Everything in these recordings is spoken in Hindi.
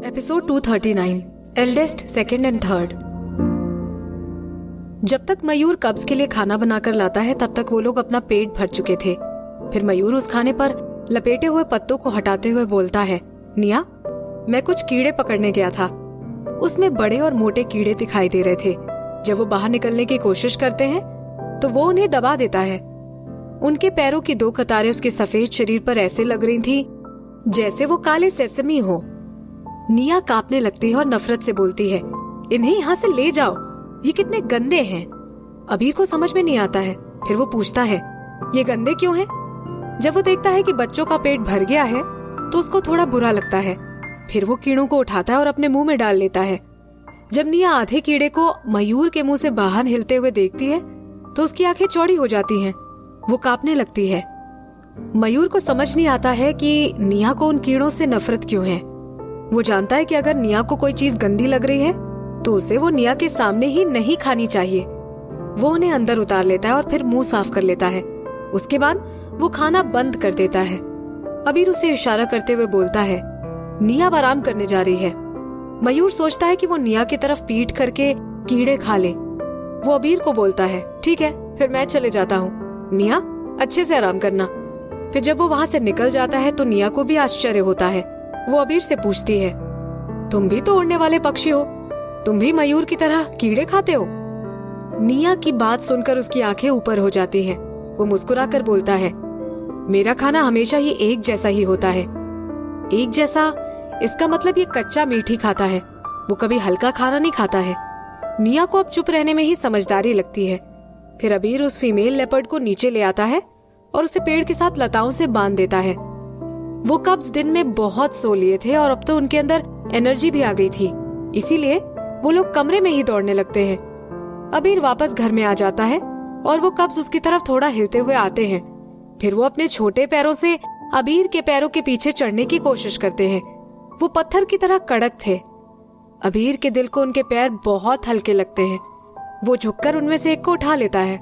Episode 239 eldest second and third. जब तक मयूर कब्ज के लिए खाना बनाकर लाता है तब तक वो लोग अपना पेट भर चुके थे। फिर मयूर उस खाने पर लपेटे हुए पत्तों को हटाते हुए बोलता है, निया, मैं कुछ कीड़े पकड़ने गया था। उसमें बड़े और मोटे कीड़े दिखाई दे रहे थे। जब वो बाहर निकलने की कोशिश करते हैं तो वो उन्हें दबा देता है। उनके पैरों की दो कतारें उसके सफेद शरीर पर ऐसे लग रही थी जैसे वो काले सेसमी हो। निया कांपने लगती है और नफरत से बोलती है, इन्हें यहाँ से ले जाओ, ये कितने गंदे हैं। अबीर को समझ में नहीं आता है। फिर वो पूछता है, ये गंदे क्यों हैं? जब वो देखता है कि बच्चों का पेट भर गया है तो उसको थोड़ा बुरा लगता है। फिर वो कीड़ों को उठाता है और अपने मुंह में डाल लेता है। जब निया आधे कीड़े को मयूर के मुंह से बाहर हिलते हुए देखती है तो उसकी आंखें चौड़ी हो जाती हैं। वो कांपने लगती है। मयूर को समझ नहीं आता है कि निया को उन कीड़ों से नफरत क्यों है। वो जानता है कि अगर निया को कोई चीज गंदी लग रही है तो उसे वो निया के सामने ही नहीं खानी चाहिए। वो उन्हें अंदर उतार लेता है और फिर मुंह साफ कर लेता है। उसके बाद वो खाना बंद कर देता है। अबीर उसे इशारा करते हुए बोलता है, निया आराम करने जा रही है। मयूर सोचता है कि वो निया की तरफ पीट करके कीड़े खा ले। वो अबीर को बोलता है, ठीक है, फिर मैं चले जाता हूँ। निया, अच्छे से आराम करना। फिर जब वो वहाँ से निकल जाता है तो निया को भी आश्चर्य होता है। वो अबीर से पूछती है, तुम भी तो उड़ने वाले पक्षी हो, तुम भी मयूर की तरह कीड़े खाते हो? निया की बात सुनकर उसकी आंखें ऊपर हो जाती हैं। वो मुस्कुराकर बोलता है, मेरा खाना हमेशा ही एक जैसा ही होता है। एक जैसा, इसका मतलब ये कच्चा मीट ही खाता है, वो कभी हल्का खाना नहीं खाता है। निया को अब चुप रहने में ही समझदारी लगती है। फिर अबीर उस फीमेल लेपर्ड को नीचे ले आता है और उसे पेड़ के साथ लताओं से बांध देता है। वो कब्ज दिन में बहुत सो लिए थे और अब तो उनके अंदर एनर्जी भी आ गई थी, इसीलिए वो लोग कमरे में ही दौड़ने लगते हैं। अबीर वापस घर में आ जाता है और वो कब्ज उसकी तरफ थोड़ा हिलते हुए आते हैं। फिर वो अपने छोटे पैरों से अबीर के पैरों के पीछे चढ़ने की कोशिश करते हैं। वो पत्थर की तरह कड़क थे। अबीर के दिल को उनके पैर बहुत हल्के लगते हैं। वो झुककर उनमें से एक को उठा लेता है।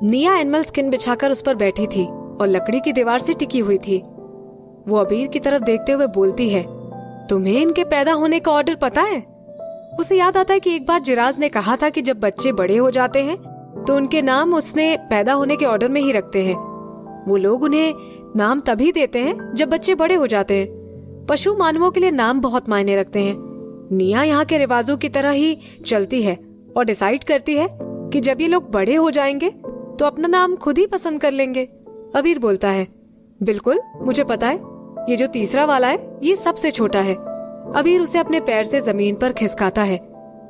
निया एनिमल स्किन बिछाकर उस पर बैठी थी और लकड़ी की दीवार से टिकी हुई थी। वो अबीर की तरफ देखते हुए बोलती है, तुम्हें इनके पैदा होने का ऑर्डर पता है? उसे याद आता है कि एक बार जिराज ने कहा था कि जब बच्चे बड़े हो जाते हैं तो उनके नाम उसने पैदा होने के ऑर्डर में ही रखते हैं। वो लोग उन्हें नाम तभी देते हैं जब बच्चे बड़े हो जाते हैं। पशु मानवों के लिए नाम बहुत मायने रखते हैं। निया यहाँ के रिवाजों की तरह ही चलती है और डिसाइड करती है कि जब ये लोग बड़े हो जाएंगे तो अपना नाम खुद ही पसंद कर लेंगे। अबीर बोलता है, बिल्कुल, मुझे पता है, ये जो तीसरा वाला है ये सबसे छोटा है। अबीर उसे अपने पैर से जमीन पर खिसकाता है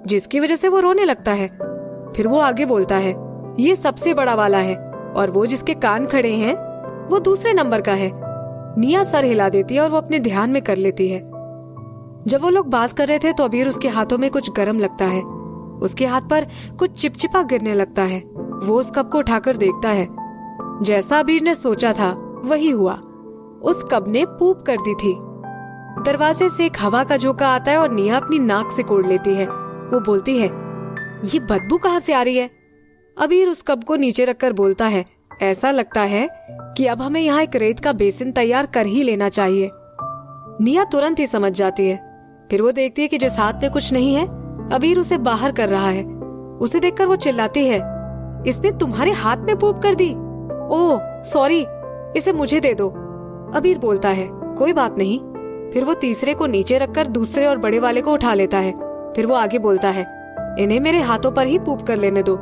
जिसकी वजह से वो रोने लगता है। फिर वो आगे बोलता है, ये सबसे बड़ा वाला है और वो जिसके कान खड़े हैं वो दूसरे नंबर का है। निया सर हिला देती है और वो अपने ध्यान में कर लेती है। जब वो लोग बात कर रहे थे तो अबीर उसके हाथों में कुछ गर्म लगता है। उसके हाथ पर कुछ चिपचिपा गिरने लगता है। वो उस कप को उठाकर देखता है। जैसा अबीर ने सोचा था वही हुआ। उस कप ने पूप कर दी थी। दरवाजे से एक हवा का झोंका आता है और निया अपनी नाक से कोड़ लेती है। वो बोलती है, ये बदबू कहाँ से आ रही है? अबीर उस कप को नीचे रखकर बोलता है, ऐसा लगता है कि अब हमें यहाँ एक रेत का बेसिन तैयार कर ही लेना चाहिए। निया तुरंत ही समझ जाती है। फिर वो देखती है कि जिस हाथ में कुछ नहीं है अबीर उसे बाहर कर रहा है। उसे देखकर वो चिल्लाती है, इसने तुम्हारे हाथ में पूप कर दी? ओह सॉरी, इसे मुझे दे दो। अबीर बोलता है, कोई बात नहीं। फिर वो तीसरे को नीचे रखकर दूसरे और बड़े वाले को उठा लेता है। फिर वो आगे बोलता है, इन्हें मेरे हाथों पर ही पूप कर लेने दो,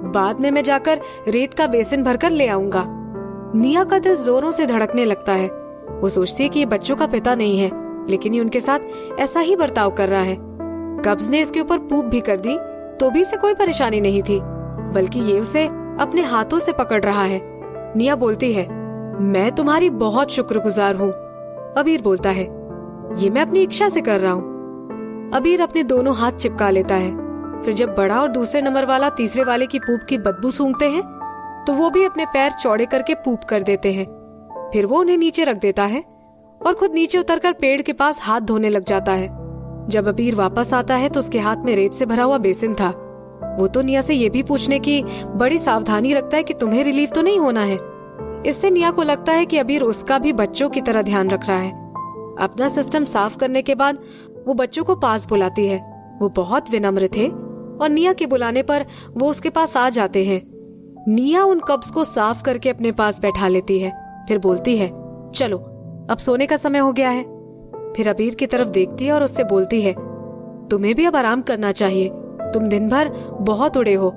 बाद में मैं जाकर रेत का बेसिन भरकर ले आऊंगा। निया का दिल जोरों से धड़कने लगता है। वो सोचती है कि ये बच्चों का पिता नहीं है, लेकिन ये उनके साथ ऐसा ही बर्ताव कर रहा है। कब्ज ने इसके ऊपर पूप भी कर दी तो भी इसे कोई परेशानी नहीं थी, बल्कि ये उसे अपने हाथों से पकड़ रहा है। निया बोलती है, मैं तुम्हारी बहुत शुक्रगुजार हूँ। अबीर बोलता है, ये मैं अपनी इच्छा से कर रहा हूँ। अबीर अपने दोनों हाथ चिपका लेता है। फिर जब बड़ा और दूसरे नंबर वाला तीसरे वाले की पूप की बदबू सूंघते हैं तो वो भी अपने पैर चौड़े करके पूप कर देते हैं। फिर वो उन्हें नीचे रख देता है और खुद नीचे उतरकर पेड़ के पास हाथ धोने लग जाता है। जब अबीर वापस आता है तो उसके हाथ में रेत से भरा हुआ बेसिन था। वो तो निया से ये भी पूछने की बड़ी सावधानी रखता है कि तुम्हें रिलीफ तो नहीं होना है। इससे निया को लगता है कि अबीर उसका भी बच्चों की तरह ध्यान रख रहा है। अपना सिस्टम साफ करने के बाद वो बच्चों को पास बुलाती है। वो बहुत विनम्र थे और निया के बुलाने पर वो उसके पास आ जाते हैं। निया उन कप्स को साफ करके अपने पास बैठा लेती है, फिर बोलती है, चलो अब सोने का समय हो गया है। फिर अबीर की तरफ देखती है और उससे बोलती है, तुम्हें भी अब आराम करना चाहिए। तुम दिन भर बहुत उड़े हो,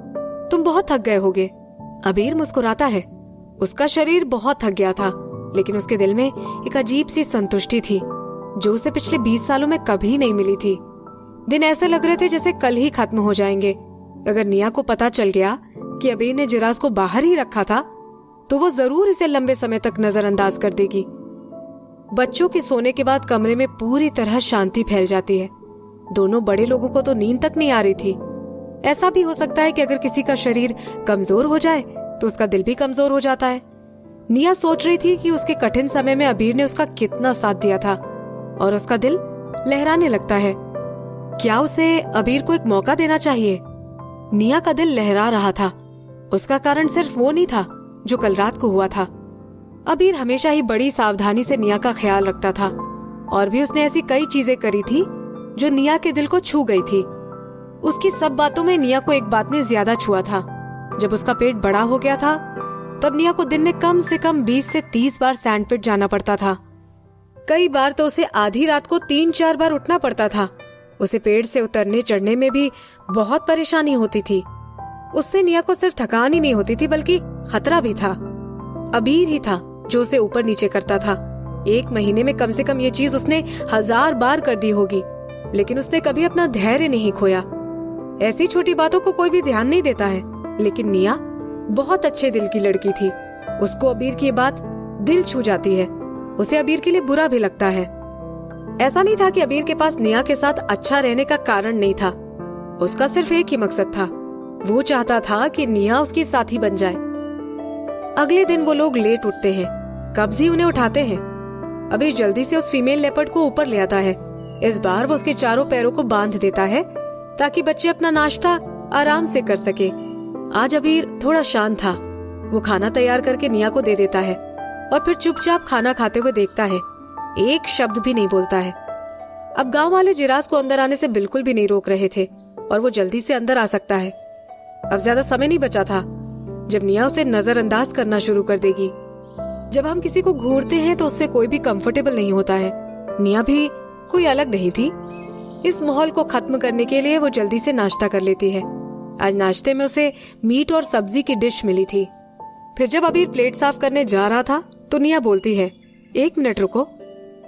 तुम बहुत थक गए होगे। अबीर मुस्कुराता है। उसका शरीर बहुत थक गया था, लेकिन उसके दिल में एक अजीब सी संतुष्टि थी जो उसे पिछले 20 सालों में कभी नहीं मिली थी। दिन ऐसे लग रहे थे जैसे कल ही खत्म हो जाएंगे। अगर निया को पता चल गया कि अबीर ने जिराज को बाहर ही रखा था, तो वो जरूर इसे लंबे समय तक नजरअंदाज कर देगी। बच्चों के सोने के बाद कमरे में पूरी तरह शांति फैल जाती है। दोनों बड़े लोगों को तो नींद तक नहीं आ रही थी। ऐसा भी हो सकता है कि अगर किसी का शरीर कमजोर हो जाए तो उसका दिल भी कमजोर हो जाता है। निया सोच रही थी कि उसके कठिन समय में अबीर ने उसका कितना साथ दिया था और उसका दिल लहराने लगता है। क्या उसे अबीर को एक मौका देना चाहिए? निया का दिल लहरा रहा था। उसका कारण सिर्फ वो नहीं था जो कल रात को हुआ था। अबीर हमेशा ही बड़ी सावधानी से निया का ख्याल रखता था और भी उसने ऐसी कई चीजें करी थी जो निया के दिल को छू गई थी। उसकी सब बातों में निया को एक बात ने ज्यादा छुआ था। जब उसका पेट बड़ा हो गया था तब निया को दिन में कम से कम 20 से 30 बार सैंडपिट जाना पड़ता था। कई बार तो उसे आधी रात को 3-4 बार उठना पड़ता था। उसे पेड़ से उतरने चढ़ने में भी बहुत परेशानी होती थी। उससे निया को सिर्फ थकान ही नहीं होती थी बल्कि खतरा भी था। अबीर ही था जो उसे ऊपर नीचे करता था। 1 महीने में कम से कम ये चीज उसने 1000 बार कर दी होगी, लेकिन उसने कभी अपना धैर्य नहीं खोया। ऐसी छोटी बातों को कोई भी ध्यान नहीं देता है, लेकिन निया बहुत अच्छे दिल की लड़की थी। उसको अबीर की बात दिल छू जाती है। उसे अबीर के लिए बुरा भी लगता है। ऐसा नहीं था कि अबीर के पास निया के साथ अच्छा रहने का कारण नहीं था। उसका सिर्फ एक ही मकसद था, वो चाहता था कि निया उसकी साथी बन जाए। अगले दिन वो लोग लेट उठते हैं, कब्ज ही उन्हें उठाते हैं। अबीर जल्दी से उस फीमेल लेपर्ड को ऊपर ले आता है। इस बार वो उसके चारों पैरों को बांध देता है ताकि बच्चे अपना नाश्ता आराम से कर सके। आज अबीर थोड़ा शांत था। वो खाना तैयार करके निया को दे देता है और फिर चुपचाप खाना खाते हुए देखता है। एक शब्द भी नहीं बोलता है। अब गांव वाले जिराज को अंदर आने से बिल्कुल भी नहीं रोक रहे थे और वो जल्दी से अंदर आ सकता है। अब ज्यादा समय नहीं बचा था जब निया उसे नजरअंदाज करना शुरू कर देगी। जब हम किसी को घूरते हैं तो उससे कोई भी कंफर्टेबल नहीं होता है। निया भी कोई अलग नहीं थी। इस माहौल को खत्म करने के लिए वो जल्दी से नाश्ता कर लेती है। आज नाश्ते में उसे मीट और सब्जी की डिश मिली थी। फिर जब अबीर प्लेट साफ करने जा रहा था तो निया बोलती है, 1 मिनट रुको,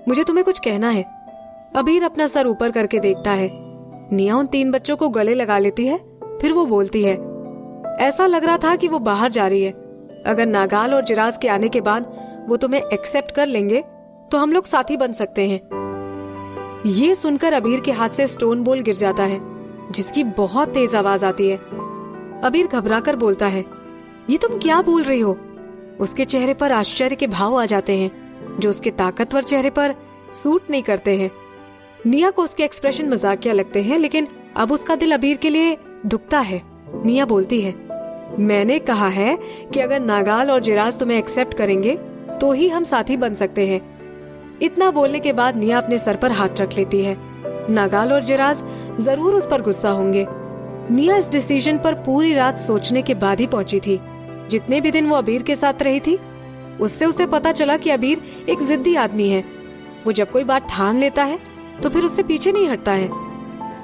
मुझे तुम्हें कुछ कहना है। अबीर अपना सर ऊपर करके देखता है। निया उन 3 बच्चों को गले लगा लेती है। फिर वो बोलती है, ऐसा लग रहा था कि वो बाहर जा रही है। अगर नागाल और जिराज के आने के बाद वो तुम्हें एक्सेप्ट कर लेंगे तो हम लोग साथी बन सकते हैं। ये सुनकर अबीर के हाथ से स्टोन बॉल गिर जाता है, जिसकी बहुत तेज आवाज आती है। अबीर घबराकर बोलता है, ये तुम क्या बोल रही हो? उसके चेहरे पर आश्चर्य के भाव आ जाते हैं जो उसके ताकतवर चेहरे पर सूट नहीं करते हैं। निया को उसके एक्सप्रेशन मजाकिया लगते हैं, लेकिन अब उसका दिल अबीर के लिए दुखता है। निया बोलती है, मैंने कहा है कि अगर नागाल और जिराज तुम्हें एक्सेप्ट करेंगे तो ही हम साथी बन सकते हैं। इतना बोलने के बाद निया अपने सर पर हाथ रख लेती है। नागाल और जिराज जरूर उस पर गुस्सा होंगे। निया इस डिसीजन पर पूरी रात सोचने के बाद ही पहुंची थी। जितने भी दिन वो अबीर के साथ रही थी उससे उसे पता चला कि अबीर एक जिद्दी आदमी है। वो जब कोई बात ठान लेता है तो फिर उससे पीछे नहीं हटता है।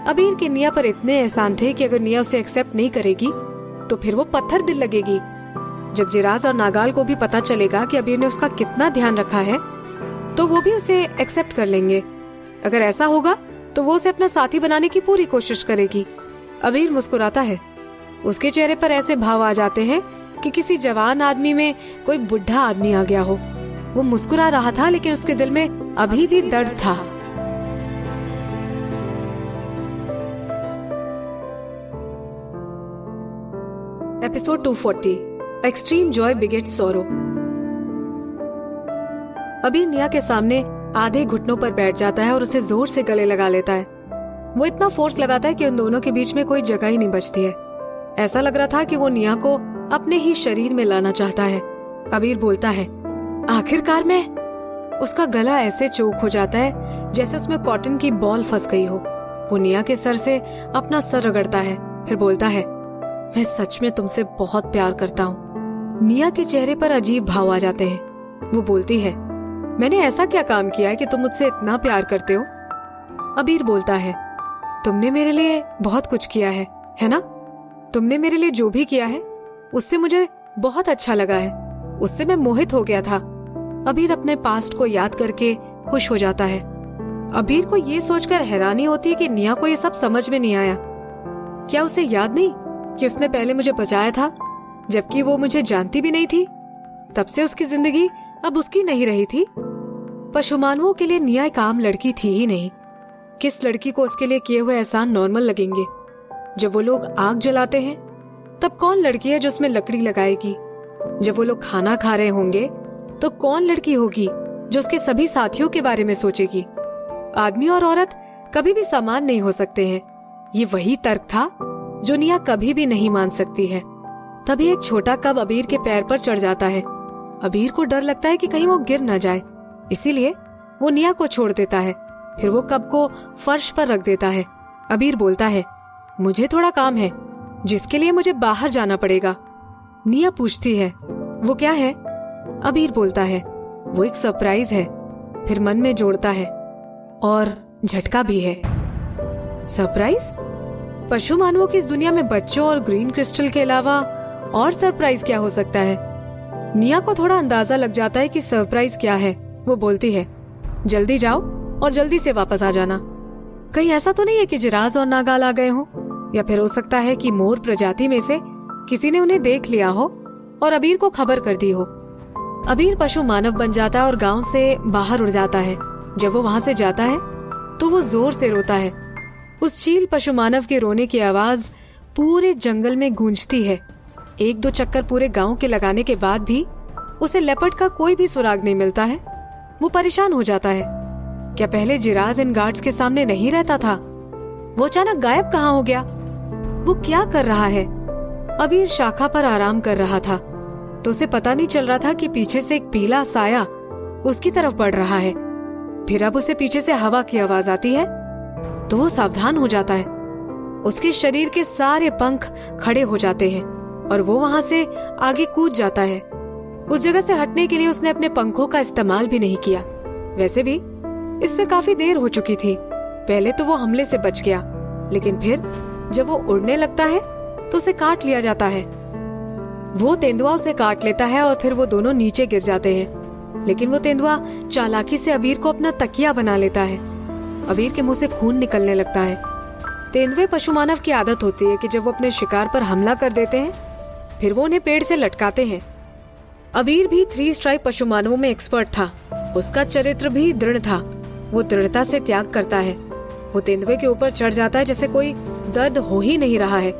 अबीर के निया पर इतने एहसान थे कि अगर निया उसे एक्सेप्ट नहीं करेगी तो फिर वो पत्थर दिल लगेगी। जब जिराज और नागाल को भी पता चलेगा कि अबीर ने उसका कितना ध्यान रखा है तो वो भी उसे एक्सेप्ट कर लेंगे। अगर ऐसा होगा तो वो उसे अपना साथी बनाने की पूरी कोशिश करेगी। अबीर मुस्कुराता है। उसके चेहरे पर ऐसे भाव आ जाते हैं कि किसी जवान आदमी में कोई बुढ़ा आदमी आ गया हो। वो मुस्कुरा रहा था लेकिन उसके दिल में अभी भी दर्द था। Episode 240 extreme Joy begets sorrow. अबीर निया के सामने आधे घुटनों पर बैठ जाता है और उसे जोर से गले लगा लेता है। वो इतना फोर्स लगाता है कि उन दोनों के बीच में कोई जगह ही नहीं बचती है। ऐसा लग रहा था कि वो निया को अपने ही शरीर में लाना चाहता है। अबीर बोलता है, आखिरकार मैं। उसका गला ऐसे चोक हो जाता है जैसे उसमें कॉटन की बॉल फंस गई हो। वो निया के सर से अपना सर रगड़ता है, फिर बोलता है, मैं सच में तुमसे बहुत प्यार करता हूँ। निया के चेहरे पर अजीब भाव आ जाते हैं। वो बोलती है, मैंने ऐसा क्या काम किया है कि तुम मुझसे इतना प्यार करते हो? अबीर बोलता है, तुमने मेरे लिए बहुत कुछ किया है ना? तुमने मेरे लिए जो भी किया है उससे मुझे बहुत अच्छा लगा है, उससे मैं मोहित हो गया था। अबीर अपने पास्ट को याद करके खुश हो जाता है। अबीर को ये सोचकर हैरानी होती है कि निया को ये सब समझ में नहीं आया। क्या उसे याद नहीं कि उसने पहले मुझे बचाया था, जबकि वो मुझे जानती भी नहीं थी? तब से उसकी जिंदगी अब उसकी नहीं रही थी। पशुमानवों के लिए निया एक आम लड़की थी ही नहीं। किस लड़की को उसके लिए किए हुए एहसान नॉर्मल लगेंगे? जब वो लोग आग जलाते हैं तब कौन लड़की है जो उसमें लकड़ी लगाएगी? जब वो लोग खाना खा रहे होंगे तो कौन लड़की होगी जो उसके सभी साथियों के बारे में सोचेगी? आदमी और औरत कभी भी समान नहीं हो सकते हैं। ये वही तर्क था जो निया कभी भी नहीं मान सकती है। तभी एक छोटा कब अबीर के पैर पर चढ़ जाता है। अबीर को डर लगता है कि कहीं वो गिर न जाए, इसीलिए वो निया को छोड़ देता है। फिर वो कब को फर्श पर रख देता है। अबीर बोलता है, मुझे थोड़ा काम है जिसके लिए मुझे बाहर जाना पड़ेगा। निया पूछती है, वो क्या है? अबीर बोलता है, वो एक सरप्राइज है। फिर मन में जोड़ता है, और झटका भी है। सरप्राइज? पशु मानवों की इस दुनिया में बच्चों और ग्रीन क्रिस्टल के अलावा और सरप्राइज क्या हो सकता है? निया को थोड़ा अंदाजा लग जाता है कि सरप्राइज क्या है। वो बोलती है, जल्दी जाओ और जल्दी से वापस आ जाना। कहीं ऐसा तो नहीं है कि जिराज और नागाल आ गए हो? या फिर हो सकता है कि मोर प्रजाति में से किसी ने उन्हें देख लिया हो और अबीर को खबर कर दी हो। अबीर पशु मानव बन जाता है और गांव से बाहर उड़ जाता है। जब वो वहां से जाता है तो वो जोर से रोता है। उस चील पशु मानव के रोने की आवाज पूरे जंगल में गूंजती है। एक दो चक्कर पूरे गांव के लगाने के बाद भी उसे लेपर्ड का कोई भी सुराग नहीं मिलता है। वो परेशान हो जाता है। क्या पहले जिराज इन गार्ड्स के सामने नहीं रहता था? वो अचानक गायब कहाँ हो गया? वो क्या कर रहा है? अबीर शाखा पर आराम कर रहा था तो उसे पता नहीं चल रहा था कि पीछे से एक पीला साया उसकी तरफ बढ़ रहा है। फिर अब उसे पीछे से हवा की आवाज आती है तो वो सावधान हो जाता है। उसके शरीर के सारे पंख खड़े हो जाते हैं और वो वहां से आगे कूद जाता है। उस जगह से हटने के लिए उसने अपने पंखों का इस्तेमाल भी नहीं किया। वैसे भी इसमें काफी देर हो चुकी थी। पहले तो वो हमले से बच गया, लेकिन फिर जब वो उड़ने लगता है तो उसे काट लिया जाता है। वो तेंदुआ उसे काट लेता है और फिर वो दोनों नीचे गिर जाते हैं। लेकिन वो तेंदुआ चालाकी से अबीर को अपना तकिया बना लेता है। अबीर के मुंह से खून निकलने लगता है। तेंदुए पशु मानव की आदत होती है कि जब वो अपने शिकार पर हमला कर देते हैं फिर वो उन्हें पेड़ से लटकाते हैं। अबीर भी 3 स्ट्राइप पशु मानवों में एक्सपर्ट था। उसका चरित्र भी दृढ़ था। वो दृढ़ता से त्याग करता है। वो तेंदुए के ऊपर चढ़ जाता है जैसे कोई दर्द हो ही नहीं रहा है।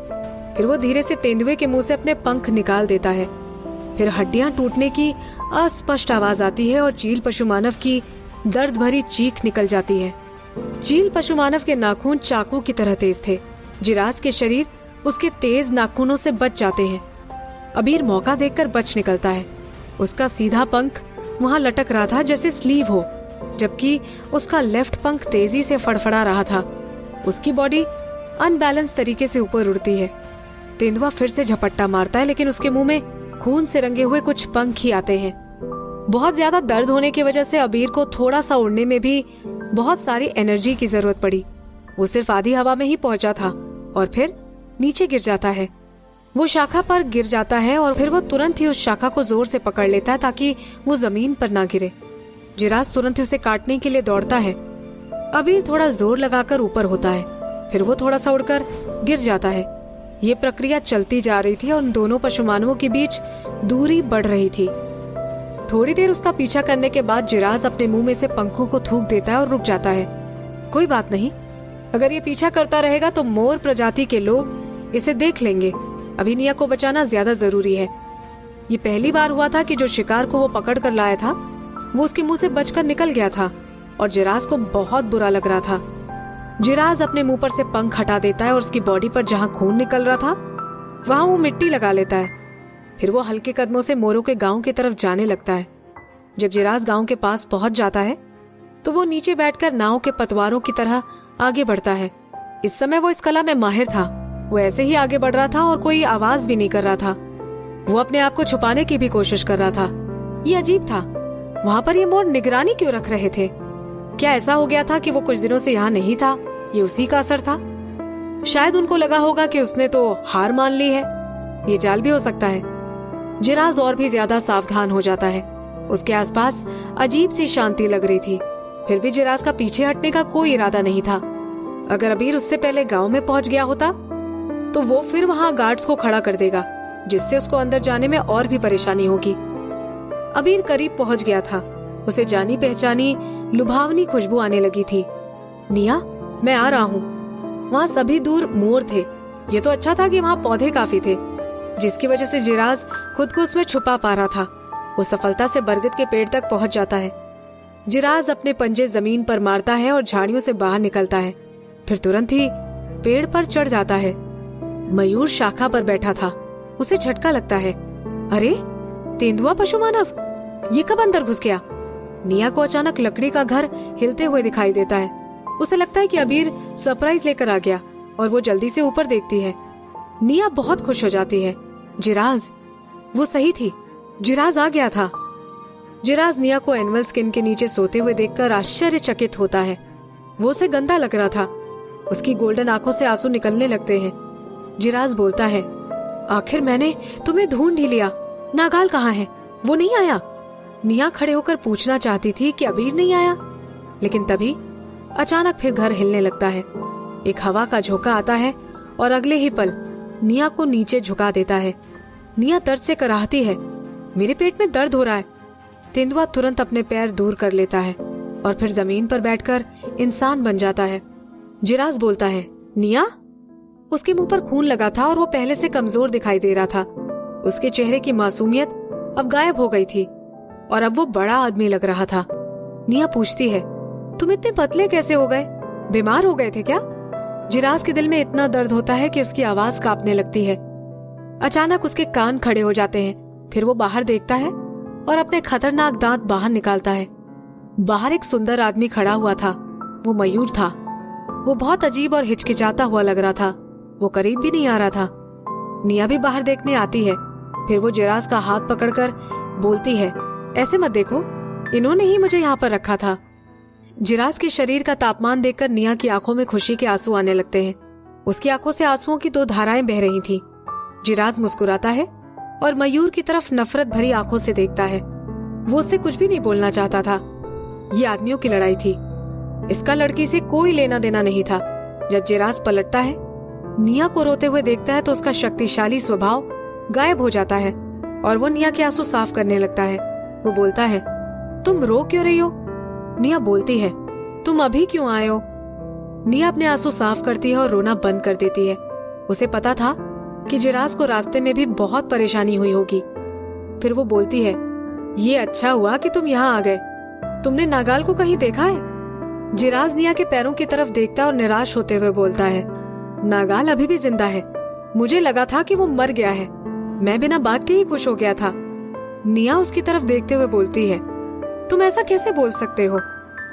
फिर वो धीरे से तेंदुए के मुंह से अपने पंख निकाल देता है। फिर हड्डियां टूटने की अस्पष्ट आवाज आती है और चील पशु मानव की दर्द भरी चीख निकल जाती है। चील पशु मानव के नाखून चाकू की तरह तेज थे। जिराज के शरीर उसके तेज नाखूनों से बच जाते हैं। अबीर मौका देखकर बच निकलता है। उसका सीधा पंख वहाँ लटक रहा था जैसे स्लीव हो, जबकि उसका लेफ्ट पंख तेजी से फड़फड़ा रहा था। उसकी बॉडी अनबैलेंस तरीके से ऊपर उड़ती है। तेंदुआ फिर से झपट्टा मारता है, लेकिन उसके मुंह में खून से रंगे हुए कुछ पंख ही आते हैं। बहुत ज्यादा दर्द होने की वजह से अबीर को थोड़ा सा उड़ने में भी बहुत सारी एनर्जी की जरूरत पड़ी। वो सिर्फ आधी हवा में ही पहुंचा था और फिर नीचे गिर जाता है। वो शाखा पर गिर जाता है और फिर वो तुरंत ही उस शाखा को जोर से पकड़ लेता है ताकि वो जमीन पर ना गिरे। जिराज तुरंत ही उसे काटने के लिए दौड़ता है। अबीर थोड़ा जोर लगाकर ऊपर होता है, फिर वो थोड़ा सा उड़कर गिर जाता है। ये प्रक्रिया चलती जा रही थी और उन दोनों पशु मानवों के बीच दूरी बढ़ रही थी। थोड़ी देर उसका पीछा करने के बाद जिराज अपने मुंह में से पंखों को थूक देता है और रुक जाता है। कोई बात नहीं, अगर ये पीछा करता रहेगा तो मोर प्रजाति के लोग इसे देख लेंगे। अभी निया को बचाना ज्यादा जरूरी है। ये पहली बार हुआ था कि जो शिकार को वो पकड़ कर लाया था वो उसके मुंह से बचकर निकल गया था और जिराज को बहुत बुरा लग रहा था। जिराज अपने मुंह पर से पंख हटा देता है और उसकी बॉडी पर जहाँ खून निकल रहा था वहाँ वो मिट्टी लगा लेता है। फिर वो हल्के कदमों से मोरों के गांव की तरफ जाने लगता है। जब जिराज गांव के पास पहुंच जाता है तो वो नीचे बैठकर नाव के पतवारों की तरह आगे बढ़ता है। इस समय वो इस कला में माहिर था। वो ऐसे ही आगे बढ़ रहा था और कोई आवाज भी नहीं कर रहा था। वो अपने आप को छुपाने की भी कोशिश कर रहा था। ये अजीब था, वहां पर ये मोर निगरानी क्यों रख रहे थे? क्या ऐसा हो गया था कि वो कुछ दिनों से यहाँ नहीं था? ये उसी का असर था। शायद उनको लगा होगा कि उसने तो हार मान ली है। ये जाल भी हो सकता है। जिराज और भी ज्यादा सावधान हो जाता है। उसके आसपास अजीब सी शांति लग रही थी। फिर भी जिराज का पीछे हटने का कोई इरादा नहीं था। अगर अबीर उससे पहले गांव में पहुंच गया होता तो वो फिर वहां गार्ड्स को खड़ा कर देगा, जिससे उसको अंदर जाने में और भी परेशानी होगी। अबीर करीब पहुंच गया था। उसे जानी पहचानी लुभावनी खुशबू आने लगी थी। निया, मैं आ रहा हूँ। वहाँ सभी दूर मोर थे। ये तो अच्छा था कि वहाँ पौधे काफी थे, जिसकी वजह से जिराज खुद को उसमें छुपा पा रहा था। वो सफलता से बरगद के पेड़ तक पहुंच जाता है। जिराज अपने पंजे जमीन पर मारता है और झाड़ियों से बाहर निकलता है। फिर तुरंत ही पेड़ पर चढ़ जाता है। मयूर शाखा पर बैठा था। उसे झटका लगता है। अरे, तेंदुआ पशु मानव, ये कब अंदर घुस गया? निया को अचानक लकड़ी का घर हिलते हुए दिखाई देता है। उसे लगता है कि अबीर सरप्राइज लेकर आ गया और वो जल्दी से ऊपर देखती है। निया बहुत खुश हो जाती है। जिराज, वो सही थी, जिराज आ गया था। जिराज निया को एनिमल स्किन के नीचे सोते हुए देखकर आश्चर्यचकित होता है। वो उसे गंदा लग रहा था। उसकी गोल्डन आंखों से आंसू निकलने लगते हैं। जिराज बोलता है, आखिर मैंने तुम्हें ढूंढ ही लिया। नागाल कहाँ है? वो नहीं आया? निया खड़े होकर पूछना चाहती थी कि अबीर नहीं आया, लेकिन तभी अचानक फिर घर हिलने लगता है। एक हवा का झोंका आता है और अगले ही पल निया को नीचे झुका देता है। निया दर्द से कराहती है, मेरे पेट में दर्द हो रहा है। तेंदुआ तुरंत अपने पैर दूर कर लेता है और फिर जमीन पर बैठकर इंसान बन जाता है। जिराज बोलता है, निया? उसके मुंह पर खून लगा था और वो पहले से कमजोर दिखाई दे रहा था। उसके चेहरे की मासूमियत अब गायब हो गई थी और अब वो बड़ा आदमी लग रहा था। निया पूछती है, तुम इतने पतले कैसे हो गए? बीमार हो गए थे क्या? जिराज के दिल में इतना दर्द होता है कि उसकी आवाज कांपने लगती है। अचानक उसके कान खड़े हो जाते हैं। फिर वो बाहर देखता है और अपने खतरनाक दांत बाहर निकालता है। बाहर एक सुंदर आदमी खड़ा हुआ था। वो मयूर था। वो बहुत अजीब और हिचकिचाता हुआ लग रहा था। वो करीब भी नहीं आ रहा था। निया भी बाहर देखने आती है। फिर वो जिराज का हाथ पकड़कर बोलती है, ऐसे मत देखो, इन्होंने ही मुझे यहाँ पर रखा था। जिराज के शरीर का तापमान देखकर निया की आंखों में खुशी के आंसू आने लगते हैं। उसकी आंखों से आंसुओं की 2 धाराएं बह रही थीं। जिराज मुस्कुराता है और मयूर की तरफ नफरत भरी आंखों से देखता है। वो उससे कुछ भी नहीं बोलना चाहता था। ये आदमियों की लड़ाई थी। इसका लड़की से कोई लेना देना नहीं था। जब जिराज पलटता है, निया को रोते हुए देखता है तो उसका शक्तिशाली स्वभाव गायब हो जाता है और वो निया के आंसू साफ करने लगता है। वो बोलता है, तुम रो क्यों रही हो? निया बोलती है, तुम अभी क्यों आए हो? निया अपने आंसू साफ करती है और रोना बंद कर देती है। उसे पता था कि जिराज को रास्ते में भी बहुत परेशानी हुई होगी। फिर वो बोलती है, ये अच्छा हुआ कि तुम यहाँ आ गए। तुमने नागाल को कहीं देखा है? जिराज निया के पैरों की तरफ देखता और निराश होते हुए बोलता है, नागाल अभी भी जिंदा है। मुझे लगा था कि वो मर गया है। मैं बिना बात के ही खुश हो गया था। निया उसकी तरफ देखते हुए बोलती है, तुम ऐसा कैसे बोल सकते हो?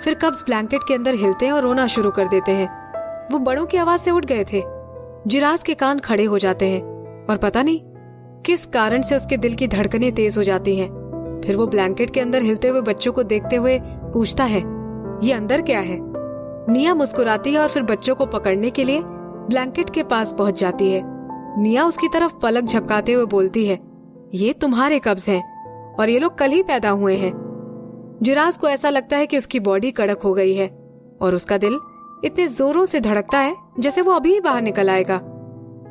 फिर कब्ज ब्लैंकेट के अंदर हिलते हैं और रोना शुरू कर देते हैं। वो बड़ों की आवाज से उठ गए थे। जिराज के कान खड़े हो जाते हैं और पता नहीं किस कारण से उसके दिल की धड़कनें तेज हो जाती हैं। फिर वो ब्लैंकेट के अंदर हिलते हुए बच्चों को देखते हुए पूछता है, ये अंदर क्या है? निया मुस्कुराती है और फिर बच्चों को पकड़ने के लिए ब्लैंकेट के पास पहुंच जाती है। निया उसकी तरफ पलक झपकाते हुए बोलती है, ये तुम्हारे कब्ज हैं और ये लोग कल ही पैदा हुए हैं। जिराज को ऐसा लगता है कि उसकी बॉडी कड़क हो गई है और उसका दिल इतने जोरों से धड़कता है जैसे वो अभी ही बाहर निकल आएगा।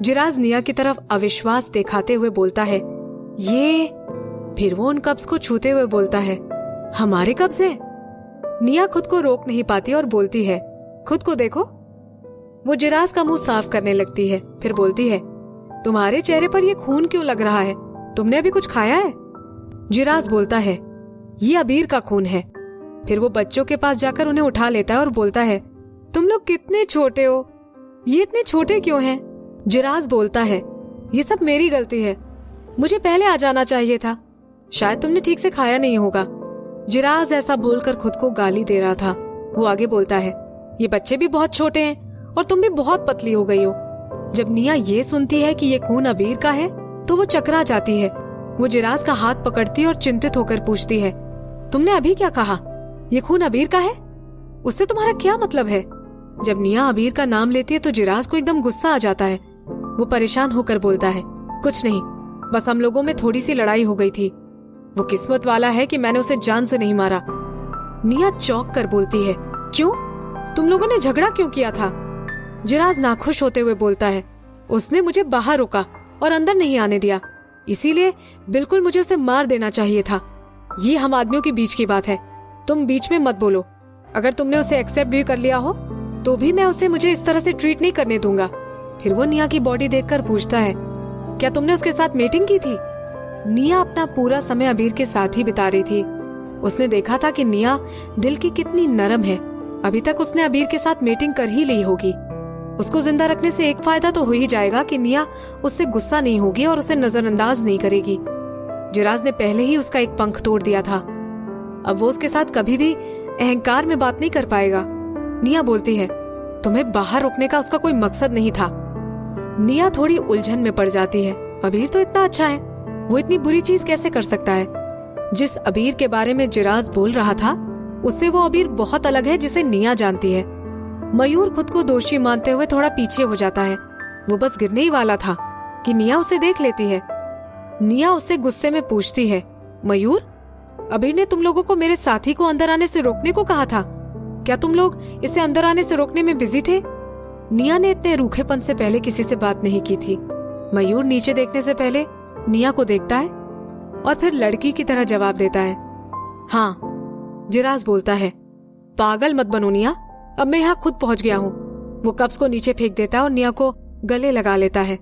जिराज निया की तरफ अविश्वास दिखाते हुए बोलता है, ये। फिर वो उन कब्ज को छूते हुए बोलता है, हमारे कब्ज हैं? निया खुद को रोक नहीं पाती और बोलती है, खुद को देखो। वो जिराज का मुंह साफ करने लगती है। फिर बोलती है, तुम्हारे चेहरे पर ये खून क्यों लग रहा है? तुमने अभी कुछ खाया है? जिराज बोलता है, ये अबीर का खून है। फिर वो बच्चों के पास जाकर उन्हें उठा लेता है और बोलता है, तुम लोग कितने छोटे हो, ये इतने छोटे क्यों हैं? जिराज बोलता है, ये सब मेरी गलती है, मुझे पहले आ जाना चाहिए था, शायद तुमने ठीक से खाया नहीं होगा। जिराज ऐसा बोलकर खुद को गाली दे रहा था वो आगे बोलता है, ये बच्चे भी बहुत छोटे हैं और तुम भी बहुत पतली हो गई हो। जब निया ये सुनती है कि ये खून अबीर का है तो वो चकरा जाती है। वो जिराज का हाथ पकड़ती है और चिंतित होकर पूछती है, तुमने अभी क्या कहा? ये खून अबीर का है? उससे तुम्हारा क्या मतलब है? जब निया अबीर का नाम लेती है तो जिराज को एकदम गुस्सा आ जाता है। वो परेशान होकर बोलता है, कुछ नहीं, बस हम लोगों में थोड़ी सी लड़ाई हो गई थी। वो किस्मत वाला है कि मैंने उसे जान से नहीं मारा। निया चौंक कर बोलती है, क्यों? तुम लोगों ने झगड़ा क्यों किया था? जिराज नाखुश होते हुए बोलता है, उसने मुझे बाहर रोका और अंदर नहीं आने दिया, इसीलिए बिल्कुल मुझे उसे मार देना चाहिए था। ये हम आदमियों के बीच की बात है, तुम बीच में मत बोलो। अगर तुमने उसे एक्सेप्ट भी कर लिया हो तो भी मैं उसे मुझे इस तरह से ट्रीट नहीं करने दूंगा। फिर वो निया की बॉडी देखकर पूछता है, क्या तुमने उसके साथ मीटिंग की थी? निया अपना पूरा समय अबीर के साथ ही बिता रही थी। उसने देखा था कि निया दिल की कितनी नरम है। अभी तक उसने अबीर के साथ मीटिंग कर ही ली होगी। उसको जिंदा रखने से एक फायदा तो हो ही जाएगा कि निया उससे गुस्सा नहीं होगी और उसे नजरअंदाज नहीं करेगी। जिराज ने पहले ही उसका एक पंख तोड़ दिया था, अब वो उसके साथ कभी भी अहंकार में बात नहीं कर पाएगा। निया बोलती है, तुम्हें बाहर रोकने का उसका कोई मकसद नहीं था। निया थोड़ी उलझन में पड़ जाती है। अबीर तो इतना अच्छा है, वो इतनी बुरी चीज कैसे कर सकता है? जिस अबीर के बारे में जिराज बोल रहा था उससे वो अबीर बहुत अलग है जिसे निया जानती है। मयूर खुद को दोषी मानते हुए थोड़ा पीछे हो जाता है। वो बस गिरने ही वाला था कि निया उसे देख लेती है। निया उससे गुस्से में पूछती है, मयूर, अबीर ने तुम लोगों को मेरे साथी को अंदर आने से रोकने को कहा था, क्या तुम लोग इसे अंदर आने से रोकने में बिजी थे? निया ने इतने रूखेपन से पहले किसी से बात नहीं की थी। मयूर नीचे देखने से पहले निया को देखता है और फिर लड़की की तरह जवाब देता है, हाँ। जिराज बोलता है, पागल मत बनो निया, अब मैं यहाँ खुद पहुंच गया हूँ। वो कप्स को नीचे फेंक देता है और निया को गले लगा लेता है।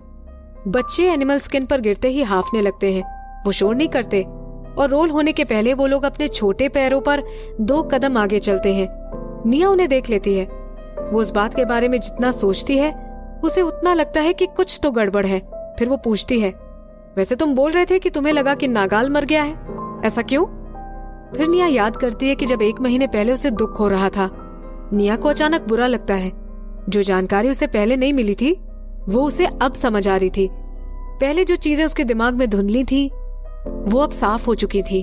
बच्चे एनिमल स्किन पर गिरते ही हाफने लगते हैं। वो शोर नहीं करते और रोल होने के पहले वो लोग अपने छोटे पैरों पर 2 कदम आगे चलते हैं। निया उन्हें देख लेती है। वो उस बात के बारे में जितना सोचती है उसे उतना लगता है कि कुछ तो गड़बड़ है। फिर वो पूछती है, वैसे तुम बोल रहे थे कि तुम्हें लगा कि नागाल मर गया है, ऐसा क्यों? फिर निया याद करती है कि जब 1 महीने पहले उसे दुख हो रहा था। निया को अचानक बुरा लगता है। जो जानकारी उसे पहले नहीं मिली थी वो उसे अब समझ आ रही थी। पहले जो चीजें उसके दिमाग में धुंधली थी वो अब साफ हो चुकी थी।